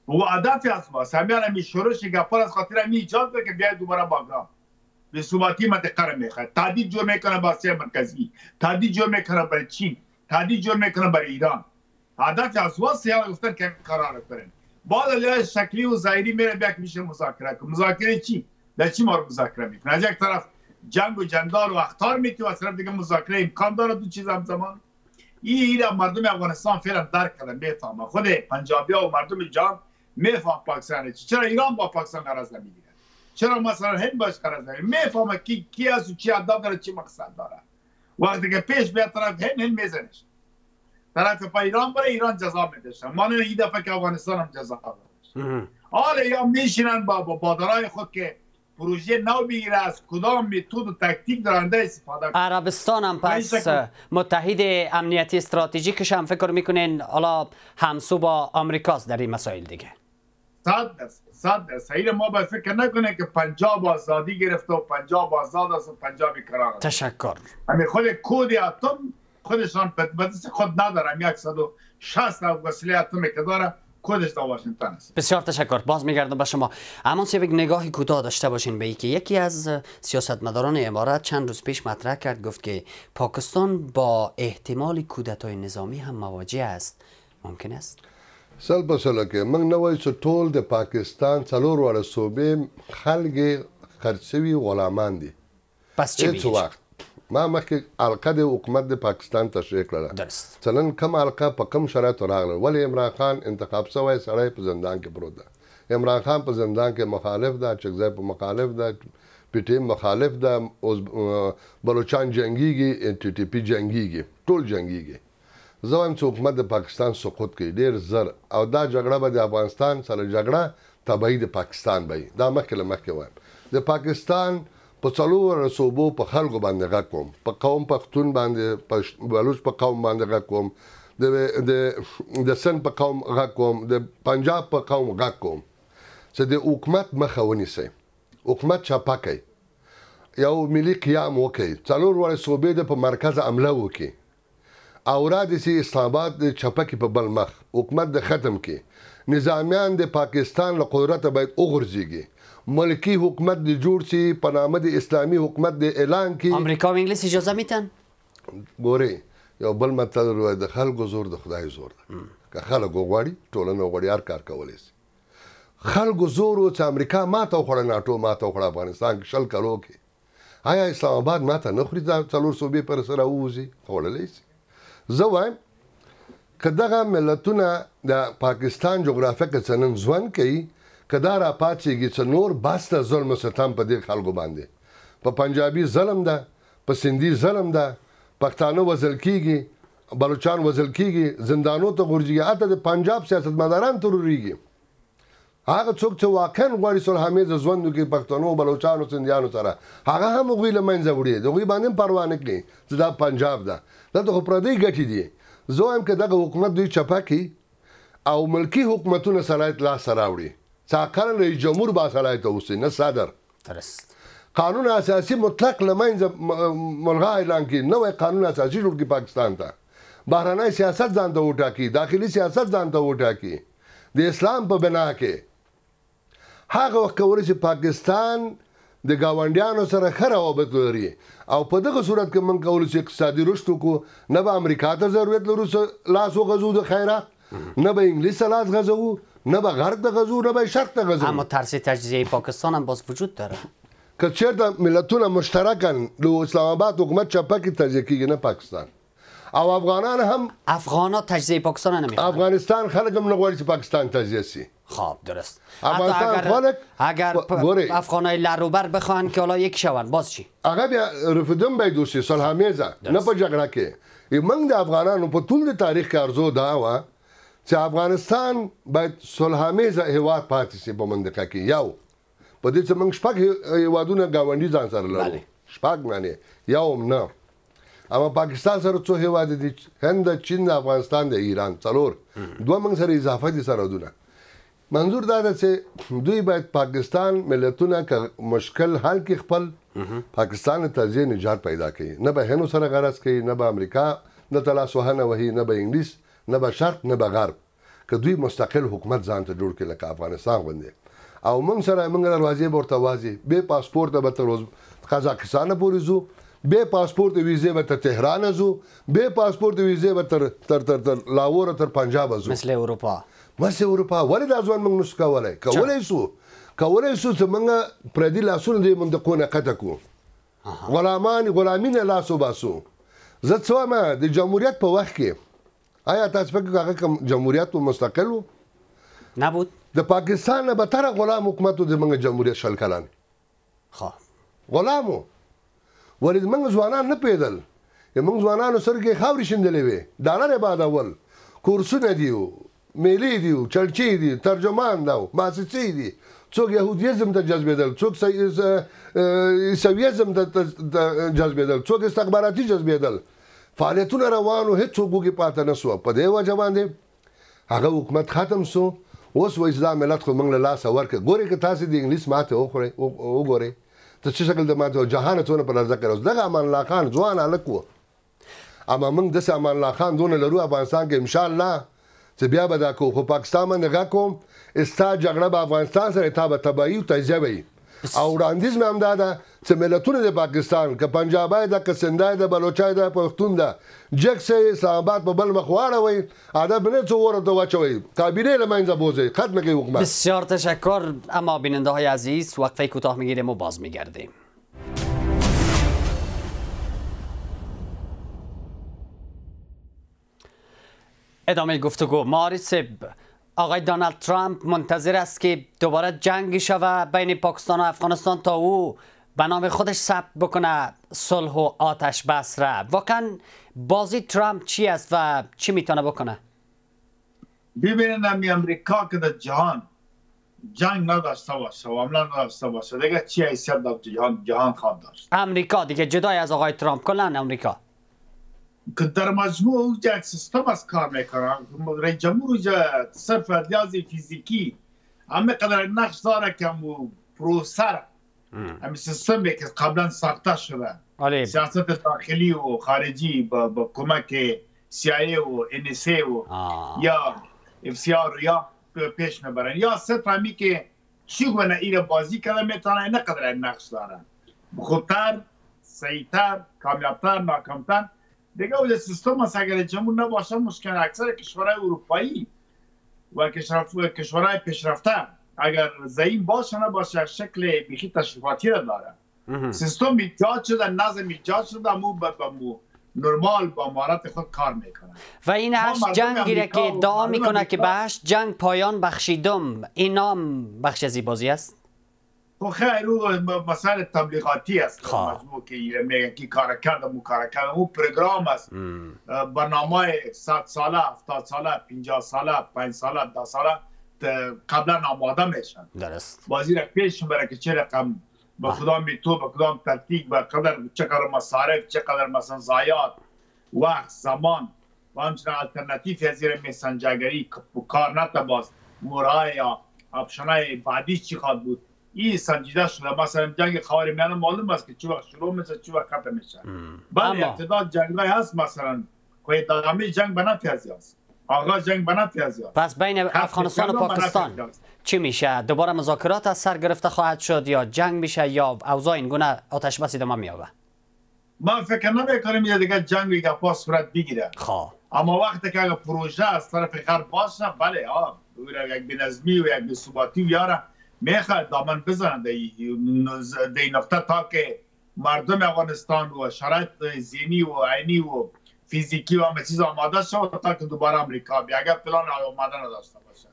و هدفی از ماست همیان همی شروعش گفار از خاطر همی ایجاد که بیاید دوباره باگرام به ثباتی منطقه را میخواد. تهدید جور میکنه با آسیا مرکزی، تهدید جور میکنه برای چین، تهدید جور میکنه برای ایران. هدف از واسه یا گفتن که قرار کنن. بعد علیه شکلی و ظاهری میره بیا که میشه مذاکره کنه. مذاکره چی؟ در چی ما رو مذاکره میکنه؟ از یک طرف جنگ و جندال و اخطار میتی و از طرف دیگه مذاکره امکان داره دو چیز همزمان. این مردم افغانستان فعلا درک کردن میفهمن. خود پنجابی‌ها و مردم جان میفهم پاکستان چرا ایران با پاکستان قرض نمیگیره، چرا مثلا هند باش قرض نمیگیره، میفهمه کی از چی ادب داره چی مقصد داره. وقتی که پیش بیاد طرف هند میزنش، طرف پا ایران برای ایران جزا میدهشن. ما این دفعه که افغانستان هم جزا داشت. حالا یا میشینن با بادرای خود که پروژه نو بگیره از کدام متد و تکتیک درنده استفاده کنه. عربستان هم پس متحد امنیتی استراتژیکش هم فکر میکنین حالا همسو با آمریکاست در این مسائل دیگه؟ 100%. این ما باید فکر نکنه که پنجاب آزادی گرفته و پنجاب آزاد است و پنجاب بیقرار است. تشکر. همین خود کود اتم خودشان بدست خود ندارم 160 وسیله اتمی که داره کودش در واشنگتن است. بسیار تشکر. باز میگردم به شما. اما یک نگاهی کوتاه داشته باشین به اینکه یکی از سیاستمداران امارات چند روز پیش مطرح کرد، گفت که پاکستان با احتمال کودتای نظامی هم مواجه است. ممکن است؟ سل په سله کې موږ نه وایو چې ټول د پاکستان څلور واړه صوبې خلک خرڅ شوي غلامان دي. پس چه هیڅ وخت ما مخکې حلقه د حکومت د پاکستان تشریح کړله. درست. مثلا کم حلقه په کم شرایطو راغله. ولې عمران خان انتخاب شوی سړی په زندان کې پروت ده. عمران خان په زندان کې مخالف ده، چکځای په مخالف ده، پی ټی ایم مخالف ده، بلوچان جنګیږي، ټي ټي پي جنګیږي، ټول جنګیږي. زه وایم چې حکومت د پاکستان سقوط کوي ډېر زر، او دا جګړه به د افغانستان سره جګړه تبعی د پاکستان به وي. دا مخکې له مخکې وایم د پاکستان په څلورو صوبو په خلکو باندې غږ کوم، په قوم پښتون باندې، بلوچ په قوم باندې غږ کوم، د سند په قوم غږ کوم، د پنجاب په قوم غږ کوم چې د حکومت مخه ونیسئ، حکومت چپه کوي، یو ملي قیام وکړي، څلور واړه صوبې د په مرکز حمله وکړي او را دې سي اسلام آباد د چپه کې په بل مخ حکومت د ختم کې، نظامیان د پاکستان له قدرته باید وغورځېږي، ملکی حکومت د جوړ شي په نامه د اسلامي حکومت د اعلان کې. امریکا و انګلیس اجازه میتن؟ ګورئ یو بل متل وایي د خلکو زور د خدای زور ده. که خلک وغواړي ټولنه وغواړي هر کار کولی شي. خلکو زور و چې امریکا ماته وخوړه، ناټو ماته وخوړه افغانستان کې 20 کلو کې. آیا اسلام آباد ماته نه خوري دا څلور صوبې پر سره ووځي؟ خوړلی شي. زه وایم که دغه ملتونه د پاکستان جغرافیه کې څه نن ژوند کوي، که دا راپاڅېږي چې نور بس د ظلم و ستم په دې خلکو باندې، په پنجابي ظلم ده، په سندي ظلم ده، پښتانه وژل کېږي، بلوچان وژل کېږي، زندانو ته غورځېږي، هلته د پنجاب سیاستمداران ترورېږي. هغه څوک چې واقعا غواړي صلحامیزه ژوند وکړي پښتنو، بلوچانو، سندیانو سره، هغه هم هغوی له منځه وړي، د هغوی باندې هم پروا نه کړي چې دا پنجاب ده. دلته خو پردۍ ګټې دي. زه وایم که دغه حکومت دوی چپه کړي او ملکي حکومتونه صلاحیت لاسته راوړي، چې حقا رئیس جمهور باصلاحیته اوسي، نه صدر. درست. قانون اساسي مطلق له منځه ملغا اعلان کړي، نوی قانون اساسي جوړ کړي پاکستان ته، بهرنی سیاست ځان ته وټاکي، داخلي سیاست ځان ته وټاکي د اسلام په بنا کې. هغه وخت کولی چې پاکستان د ګاونډیانو سره ښه روابط لري او په دغه صورت کې موږ کولی چې اقتصادي رشد وکړو. نه به امریکا ته ضرورت لرو لاس وغځو د خیرات، نه به انګلیس ته لاس غځوو، نه به غرب ته غځو، نه به شرق ته غځو. اما ترس تجزیه پاکستان هم باز وجود داره. که چېرته ملتونه مشترکن د اسلام آباد حکومت چپه کې تجزیه کېږي، نه پاکستان. او افغانان هم افغانا تجزیه پاکستان نمیخوان. افغانستان خلک هم نه غواړي چې پاکستان تجزیه شي. خب درست. اگر افغانای لروبر بخوان که حالا یک شون باز چی؟ هغه بیا رفدم باید وشي صلحامیزه، نه په جګړه کې. موږ د افغانانو په ټول د تاریخ کې ارزو دا وه چې افغانستان باید صلحامیزه هېواد پاتې شي په منطقه کې. یو په دې چې موږ 6 هېوادونه ګاونډي ځان سره لرو، 6 معنې یو هم نه. اما پاکستان سره څو هیواد دي هند چین افغانستان د ایران څلور دوه موږ سره اضافه دي سرحدونه منظور دا ده چې دوی باید پاکستان ملتونه که مشکل حل کې خپل پاکستان ته ځای نجات پیدا کړي نه به هندو سره غرض کوي نه به امریکا د تلاس وهنه وهي نه به انګلیس نه به شرق نه به غرب که دوی مستقل حکومت ځان ته جوړ کړي لکه افغانستان غوندې او موږ سره موږ دروازې ورته وازي به پاسپورت به تر قزاقستان پورې ځو به پاسپورت ویزه به تر تهران ځو به پاسپورت ویزه به تر لاهور تر پنجاب ځو مثل اروپا ولې دا ځوان موږ نشو کولی شو چې موږ پردي لاسونه دې منطقو نه قطع کړو غلامي نه لاس وباسو زه څه وایم د جمهوریت په وخت کې آیا تاسو فکر کوئ هغه جمهوریت مستقل و نبود د پاکستان نه بدتره غلام حکومت و د موږ جمهوریت شل کلن غلام و ولې موږ ځوانان نه پیدل موږ ځوانانو سترګې خاورې شیندلې وې ډالر یې بادول کورسونه دي میلې دي چرچې دي ترجمان ده مؤسسې دي څوک یهودیزم ته جذبېدل څوک عیسویزم ته جذبېدل څوک استخباراتي جذبېدل فعالیتونه روانو هېڅوک وږي پاته نه سوه په دې وجه باندې هغه حکومت ختم سو اوس وایي چې دا ملت خو موږ له لاسه ورکړه ګورئ که تاسې د انګلیس ماتې وګورئ ته څه شکل د ماتې جهان څونه په لرزه کې دغه امان الله خان ځوان هلک و اما موږ داسې امان الله خان دونه لرو افغانستان کې انشاءالله چې بیا به دا کوو خو پاکستان باندې غږ کوم ستا جګړه به افغانستان سره تا به تباهي او تجزیه به وي او وړاندیز مې هم دا ده چې ملتونه د پاکستان که پنجابی ده که سندای ده بلوچای ده پښتون ده جګ سه اسلام آباد په بل مخ واړوئ ادب نه څه ورته واچوئ کابینه له منځه بوزئ ختم کړئ حکومت. بسیار تشکر. اما بیننده های عزیز وقفه کوتاه میگیریم و باز میگردیم. ادامه گفتگو. مارسب آقای دونالد ترامپ منتظر است که دوباره جنگ شود بین پاکستان و افغانستان تا او به نام خودش ثبت بکنه صلح و آتش بس را. واقعا بازی ترامپ چی است و چی میتونه بکنه؟ ببینید امریکا که در جهان جنگ نداشته باشه و حمله نداشته باشه دیگه چی حیثیت در جهان خواهد داشت؟ امریکا دیگه جدای از آقای ترامپ کلا امریکا که در مجموع یک سیستم از کار میکنه. رئیس جمهور صرف ریاض فیزیکی همه قدر نقش داره که همون پروسر همین سیستمی که قبلا ساخته شده سیاست داخلی و خارجی با کمک CIA و NSA و یا FCR یا پیش میبرن یا صرف همی که چگونه این بازی کرده میتونه نه قدر نقش داره خوبتر، سعیتر، کامیابتر، ناکامتر دیگه او سیستم است. اگر جمهور نباشه مشکل اکثر کشورهای اروپایی و کشورهای پیشرفته اگر ضعیف باشه نباشه شکل بیخی تشریفاتی را داره. سیستم ایجاد شده، نظم ایجاد شده، مو نرمال با مهارت خود کار میکنه و این هشت جنگی را که ادعا میکنه که به هشت جنگ پایان بخشیدم این نام بخش از بازی است؟ خیر او مسائل تبلیغاتی است مجموع که میگن که کار کردم او پروگرام است برنامه 100 ساله 70 ساله 50 ساله 5 ساله 10 ساله قبلا آماده میشن. درست. بازی را پیش میبره که چه رقم با کدام میتود با کدام ترتیب با چقدر مصارف چقدر مثلا ضایعات وقت زمان و همچنین الٹرناتیو از زیر مسنجرگری کار نتباست مورای یا آپشنای بعدی چی خواهد بود این سنجیده شده. مثلا جنگ خاورمیانه معلوم است که چه وقت شروع میشه چه وقت ختم میشه. بله ابتدا جنگای هست مثلا که ادامه جنگ به نفع از است آغاز جنگ به نفع از است. پس بین افغانستان و پاکستان چی میشه؟ دوباره مذاکرات از سر گرفته خواهد شد یا جنگ میشه یا اوضاع این گونه آتش بس ادامه مییابه؟ ما فکر نمیکنیم یه دیگه جنگ یک پاس صورت بگیره. اما وقتی که اگه پروژه از طرف غرب باشه بله یک بنظمی و یک بی‌ثباتی بیاره میخواد دامن بزنن در این نقطه تا که مردم افغانستان و شرایط ذهنی و عینی و فیزیکی و همه چیز آماده شد تا که دوباره امریکا بیا. اگر پلان آماده نداشته باشه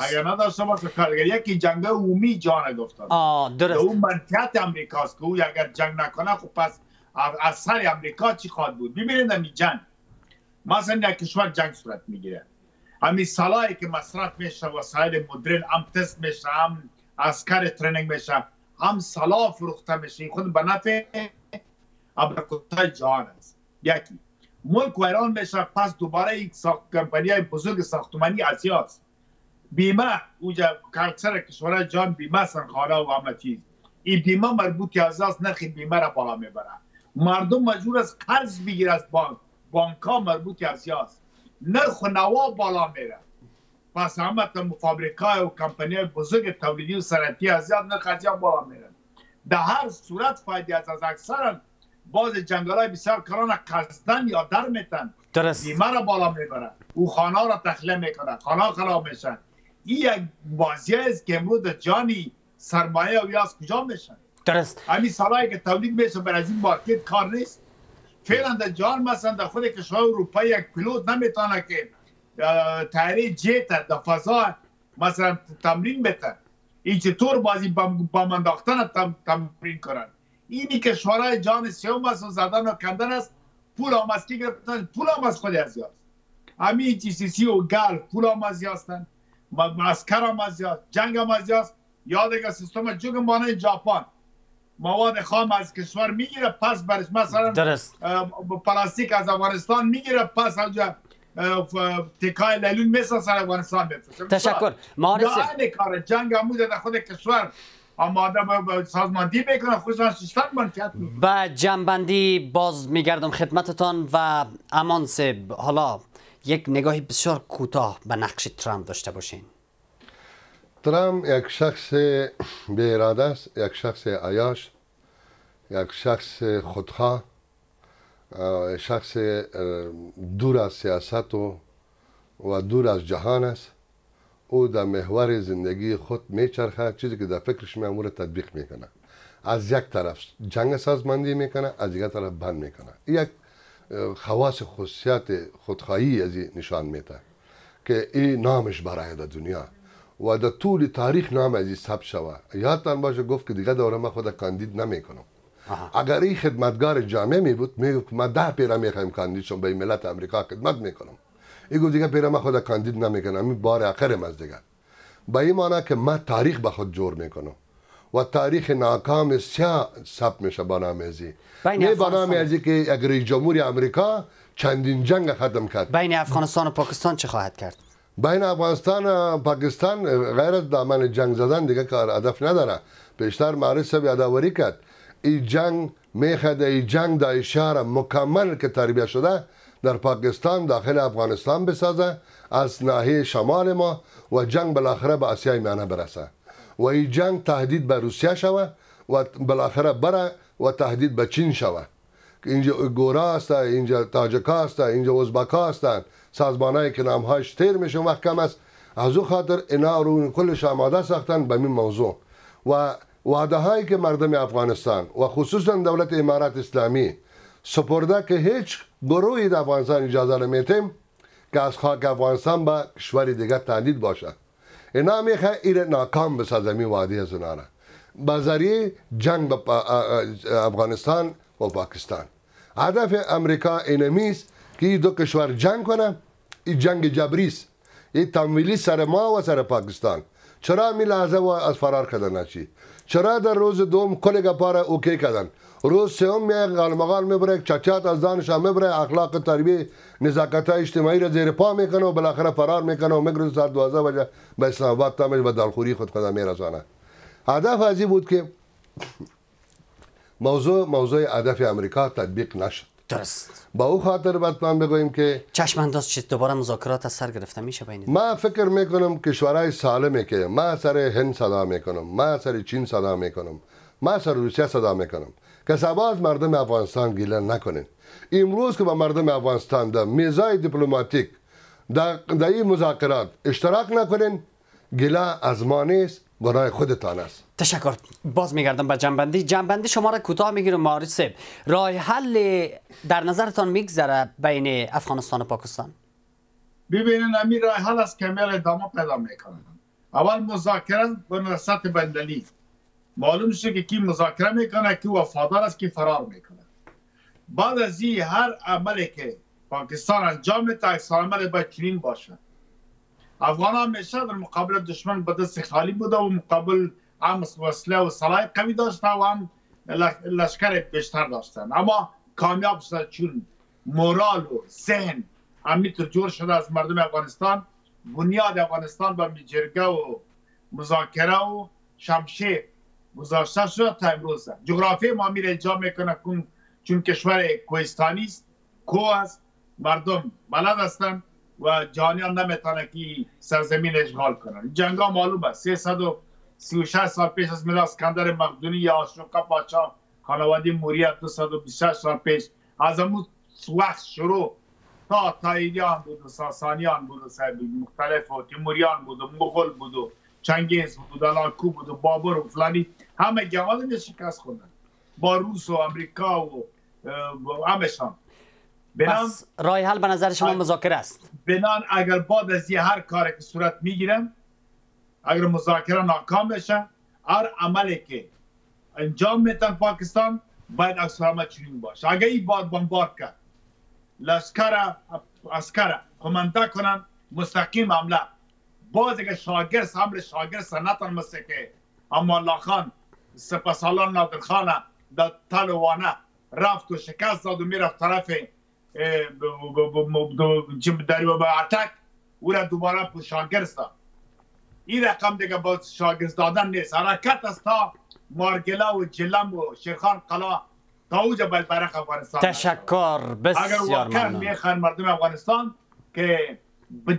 اگر نداشته باشه کارگر یکی جنگ عمومی جان گفتن درست اون منطقه امریکاست که او اگر جنگ نکنه خب پس از سر امریکا چی خواهد بود؟ ببینید همین جنگ مثلا یک کشور جنگ صورت میگیره همین سالایی که مصرف میشه وسایل مدرن هم تست میشه هم عسکر ترنینگ میشه هم سلاح فروخته میشه خود به نفع ابرکوتای جهان است. یکی ملک ویران میشه، پس دوباره یک کمپانی های بزرگ ساختمانی آسیا است. بیمه اوجا اکثر کشورهای جهان بیمه سن، خانه و همه چیز. این بیمه مربوط است، نرخ بیمه را بالا میبره. مردم مجبور است قرض بگیره از بانک ها مربوط است، نرخ و نوا بالا میره. پس همه فابریکای و کمپانی های بزرگ تولیدی و صنعتی ازیاد نرخ ازیاد بالا میره. در هر صورت فایده از اکثرا باز جنگل های بسیار کران قصدن یا در میتن، بیمه را بالا میبره، او خانه را تخلیه میکنه، خانه خراب میشن. این یک بازی است که امروز جانی سرمایه و یاز کجا میشن. درست. همین سالایی که تولید میشه بر از این مارکت کار نیست. فعلا در جهان مثلا در خود کشورهای اروپایی یک پیلوت نمیتونه که طیاره جت در فضا مثلا تمرین بده. این چطور بازی بم انداختن تمرین کنن. اینی کشورهای جهان سوم است، زدن و کندن است. پول هم از کی گرفتن؟ پول هم از خود از یاست. همین GCC و گلف پول هم از یاستن، عسکر هم از یاست، جنگ هم از یاست. یاد که سیستم جنگ مانند ژاپن مواد خام از کشور میگیره، پس برش مثلا پلاستیک از افغانستان میگیره، پس اونجا تکای لیلون میسازه افغانستان بفرسته. تشکر. مهارس این کار جنگ هم در خود کشور آماده به سازماندهی بکنه، خصوصا ششتن منفیت میکنه. به جنبندی باز میگردم خدمتتان و امان سب، حالا یک نگاهی بسیار کوتاه به نقش ترامپ داشته باشین. ترامپ یک شخص بی اراده است، یک شخص عیاش، یک شخص خودخواه، شخص دور از سیاست و دور از جهان است. او در محور زندگی خود میچرخه، چیزی که در فکرش میامور تطبیق میکنه. از یک طرف جنگ سازماندهی میکنه، از یک طرف بند میکنه. یک خواص خصوصیت خودخواهی از این نشان میده که این نامش برای در دنیا و در طول تاریخ نام از این ثبت شوه. یادتان باشه گفت که دیگه دوره من خود کاندید نمیکنم. اگر این خدمتگار جامعه می بود میگفت من 10 پیره میخوایم کاندید شم به ملت امریکا خدمت میکنم. این گفت دیگه پیره من خود کاندید نمیکنم، این بار آخرم از دیگه. به این معنی که من تاریخ به خود جور میکنم و تاریخ ناکام سیاه ثبت میشه با نام ازی. نه با نام ازی که یک رئیس جمهوری امریکا چندین جنگ ختم کرد. بین افغانستان و پاکستان چه خواهد کرد؟ بین افغانستان و پاکستان غیر از دامن جنگ زدن دیگه کار هدف نداره. پیشتر معرض سب یادآوری کرد این جنگ میخواد، این جنگ در اشاره مکمل که تربیت شده در پاکستان داخل افغانستان بسازه از ناحیه شمال ما و جنگ بالاخره به آسیای میانه برسه و این جنگ تهدید به روسیه شوه و بالاخره بره و تهدید به چین شوه. اینجا گورا هست، اینجا تاجکا هست، اینجا ازبکا هستند، سازمانایی که نامهاش تیر میشه محکم است. از او خاطر اینا رو کلش آماده ساختن به این موضوع و وعده هایی که مردم افغانستان و خصوصا دولت امارات اسلامی سپرده که هیچ گروهی در افغانستان اجازه نمیتیم که از خاک افغانستان به کشور دیگه تهدید باشه. اینا میخواه این ناکام بسازه می وعده از اونا را به ذریعه جنگ به افغانستان و پاکستان. هدف امریکا اینمیست که این دو کشور جنگ کنه. این جنگ جبری است، این تمویلی سر ما و سر پاکستان. چرا می لحظه و از فرار کردن چی؟ چرا در روز دوم کل گپاره اوکی کردن؟ روز سوم می غالمغال میبره، چچات از دانش هم میبره، اخلاق تربیه نزاکت اجتماعی را زیر پا میکنه و بالاخره فرار میکنه و میگره ساعت 12 بجه به اسلام آباد تامش و دلخوری خود میرسانه. هدف ازی بود که موضوع هدف امریکا تطبیق نشد. درست. با او خاطر باید بگوییم که چشم انداز چه دوباره مذاکرات از سر گرفته میشه بین ما فکر میکنم کشورهای سالمه که ما سر هند صدا میکنم، ما سر چین صدا میکنم، ما سر روسیه صدا میکنم که سباز مردم افغانستان گیله نکنین. امروز که با مردم افغانستان در میزای دیپلماتیک در این مذاکرات اشتراک نکنین، گیله از ما نیست، گناه خودتان است. تشکر. باز میگردم به جنبندی شما را کوتاه میگیرم. مهارس صاحب، راه حل در نظرتان میگذره بین افغانستان و پاکستان؟ ببینید همین راه حل است که میل ادامه پیدا میکنه. اول مذاکره به سطح بندلی معلوم شد که کی مذاکره میکنه، کی وفادار است، کی فرار میکنه. بعد از این هر عملی که پاکستان انجام میده عمل باید چنین باشه. افغان ها همیشه در مقابل دشمن به دست خالی بوده و مقابل هم وسله و سلاح قوی داشته و هم لشکر بیشتر داشتن، اما کامیاب شد چون مورال و ذهن همینطور جور شده از مردم افغانستان. بنیاد افغانستان با جرگه و مذاکره و شمشیر گذاشته شده تا امروز. جغرافی ما میره اجرا میکنه چون کشور کوهستانی است، کوه است، مردم بلد هستند و جهانیان نمیتونه که سرزمین اشغال کنن. جنگ ها معلوم است. 336 سال پیش از میلاد اسکندر مقدونی یا اشوکا پادشاه خانواده موریه 226 سال پیش از اون وقت شروع تا تاییدیان بود و ساسانیان بود و مختلف و تیموریان بود و مغول بود و چنگیز بود و لاکو بود و بابر و فلانی، همه گواد شکست خوردن با روس و امریکا و همشان. پس راه حل به نظر شما مذاکره است؟ بنان اگر بعد از یه هر کاری که صورت میگیرن، اگر مذاکره ناکام بشه، هر عملی که انجام میتن پاکستان باید اکثر چنین باشه. اگر این باد بمبارد کرد، لشکر عسکر کمانده کنن مستقیم حمله، باز اگر شاگرد امر شاگرد سنتان مثل که اما الله خان سپاسالان نادر خان در تلوانه رفت و شکست داد و میرفت طرف دریو به اتک او را دوباره پر شاگرد داد. این رقم دیگه باز شاگرد دادن نیست. حرکت است تا مارگله و جلم و شیرخان قلا تا اوجا باید برق افغانستان. تشکر بسیار ممنون. اگر واقعا میخوان مردم افغانستان که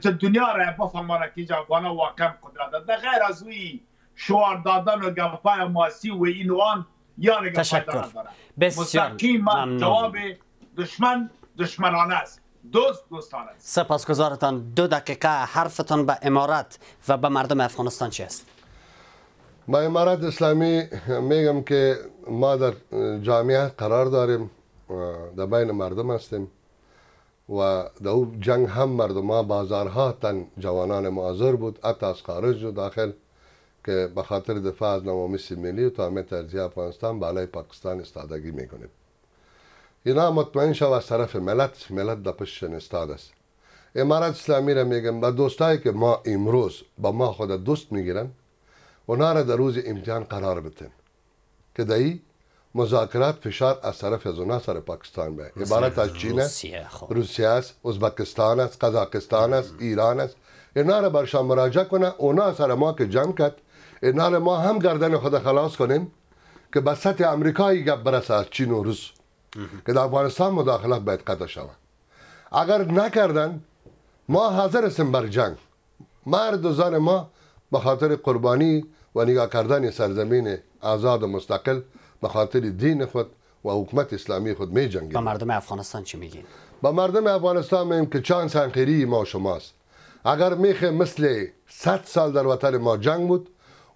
دنیا را بفهمانه که افغانا واقعا قدرت داد، غیر از وی شعار دادن و گپای ماسی و این وان یا گپای دارن. مستقیم جواب دشمنانه است، دوستانه است. سپاسگزارتان. 2 دقیقه حرفتان به امارت و به مردم افغانستان چی است؟ با امارت اسلامی میگم که ما در جامعه قرار داریم، در بین مردم هستیم و در او جنگ هم مردم ها بازارها تن جوانان معذر بود، حتی از خارج و داخل، که به خاطر دفاع از نوامید ملی و تامین ارضی افغانستان بالای پاکستان استادگی میکنیم. اینا مطمئن شو از طرف ملت در پشتشان استاد است. امارت اسلامی را میگم به دوستایی که ما امروز با ما خود دوست میگیرن، اونا را در روز امتحان قرار بتن که دایی مذاکرات فشار از طرف از اونا سر پاکستان به عبارت از چین است، روسیه است، ازبکستان است، قزاقستان است، ایران است. اینا را برشان مراجعه کنه. اونا سر ما که جمع کرد، اینا را ما هم گردن خود خلاص کنیم که به سطح امریکایی گپ برسه از چین و روس که در افغانستان مداخلت باید قطع شود. اگر نکردن ما حاضر هستیم بر جنگ. مرد و زن ما به خاطر قربانی و نگاه کردن سرزمین آزاد و مستقل به خاطر دین خود و حکومت اسلامی خود می جنگیم. با مردم افغانستان چی میگین؟ با مردم افغانستان میگیم که چند سنخیری ما شماست. اگر میخه مثل 100 سال در وطن ما جنگ بود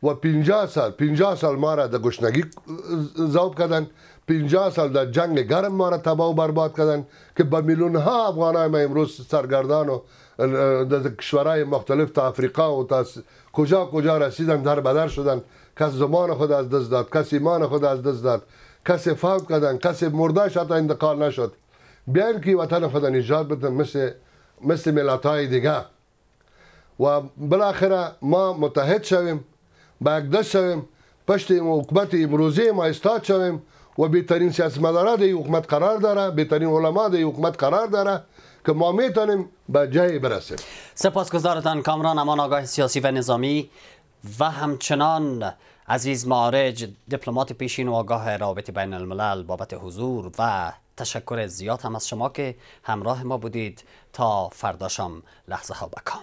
و 50 سال ما را در گشنگی ذوب کردن، 50 سال در جنگ گرم ما را تباه و برباد کردن که با میلیون ها افغانای ما امروز سرگردان و در کشورهای مختلف تا افریقا و تا کجا رسیدن، در بدر شدن. کس زمان خود از دست داد، کس ایمان خود از دست داد، کس فوت کردن، کس مردهش حتی انتقال نشد. بیان که وطن خود نجات بدن مثل ملت‌های دیگه و بالاخره ما متحد شویم، با یک دست شویم، پشت حکومت امروزی ما استاد شویم و بهترین سیاستمدارا در حکومت قرار داره، بهترین علما در حکومت قرار داره که ما میتونیم به جای برسیم. سپاسگزارتان کامران امان آگاه سیاسی و نظامی و همچنان عزیز معارج دیپلمات پیشین و آگاه روابط بین الملل بابت حضور و تشکر زیاد هم از شما که همراه ما بودید. تا فردا شام لحظه ها بکام.